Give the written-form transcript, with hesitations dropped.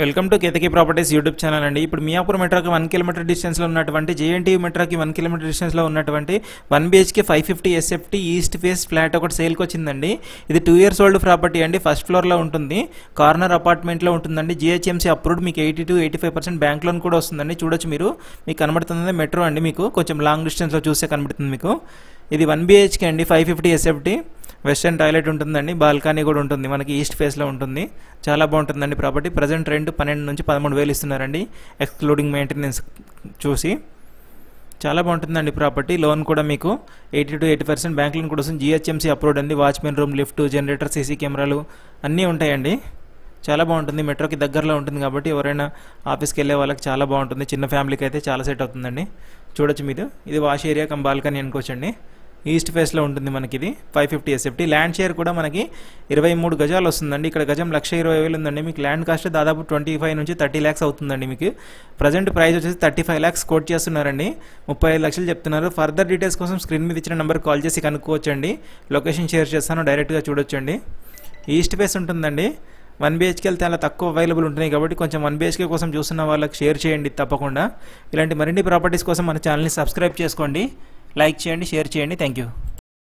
Welcome to Ketaki properties YouTube channel అండి. ఇప్పుడు Miyapur మెట్రోకి 1 kilometre డిస్టెన్స్లో ఉన్నటువంటి జేఎన్టీయూ మెట్రోకి 1 కిలోమీటర్ డిస్టెన్స్లో ఉన్నటువంటి 1 BHK 550 SFT east face flat ఒకటి సేల్కి వచ్చిందండి. ఇది 2 years ఓల్డ్ ప్రాపర్టీ అండి. ఫస్ట్ ఫ్లోర్లో ఉంటుంది, కార్నర్ అపార్ట్మెంట్లో ఉంటుందండి. GHMC అప్రూవ్డ్, మీకు 80-85% బ్యాంక్ లోన్ కూడా వస్తుందండి. చూడొచ్చు, మీకు కనబడుతుంది మెట్రో అండి. మీకు కొంచెం లాంగ్ డిస్టెన్స్లో చూస్తే కనబడుతుంది మీకు. ఇది 1 BHK అండి, 550 SFT. వెస్టర్న్ టాయిలెట్ ఉంటుందండి, బాల్కనీ కూడా ఉంటుంది, మనకి ఈస్ట్ ఫేస్లో ఉంటుంది. చాలా బాగుంటుందండి ప్రాపర్టీ. ప్రజెంట్ రెంట్ 12 నుంచి 13,000 ఇస్తున్నారండి, ఎక్స్క్లూడింగ్ మెయింటెనెన్స్ చూసి. చాలా బాగుంటుందండి ప్రాపర్టీ. లోన్ కూడా మీకు 80-80% బ్యాంక్ లోన్ కూడా వస్తుంది. GHMC అప్రూవ్డ్ అండి. Watchmen room, lift, generator, CC కెమెరాలు అన్నీ ఉంటాయండి. చాలా బాగుంటుంది, మెట్రోకి దగ్గరలో ఉంటుంది కాబట్టి ఎవరైనా ఆఫీస్కి వెళ్ళే వాళ్ళకి చాలా బాగుంటుంది. చిన్న ఫ్యామిలీకి అయితే చాలా సెట్ అవుతుందండి. చూడొచ్చు మీరు, ఇది వాష్ ఏరియా కమ్ బాల్కనీ అనుకోవచ్చండి. ఈస్ట్ ఫేస్లో ఉంటుంది మనకి. ఇది 550 SFT. ల్యాండ్ షేర్ కూడా మనకి 23 గజాలు వస్తుందండి. ఇక్కడ గజం 1,20,000 ఉందండి. మీకు ల్యాండ్ కాస్ట్ దాదాపు 25 నుంచి 30 lakhs అవుతుందండి. మీకు ప్రజెంట్ ప్రైస్ వచ్చేసి 35 lakhs కోట్ చేస్తున్నారండి. 35 లక్షలు చెప్తున్నారు. ఫర్దర్ డీటెయిల్స్ కోసం స్క్రీన్ మీద ఇచ్చిన నెంబర్ కాల్ చేసి కనుక్కోవచ్చండి. లొకేషన్ షేర్ చేస్తాను, డైరెక్ట్గా చూడొచ్చండి. ఈస్ట్ ఫేస్ ఉంటుందండి. 1 BHK చాలా తక్కువ అవైలబుల్ ఉంటున్నాయి కాబట్టి కొంచెం 1 BHK కోసం చూస్తున్న వాళ్ళకి షేర్ చేయండి తప్పకుండా. ఇలాంటి మరిన్ని ప్రాపర్టీస్ కోసం మన ఛానల్ని సబ్స్క్రైబ్ చేసుకోండి, లైక్ చేయండి, షేర్ చేయండి. Thank you.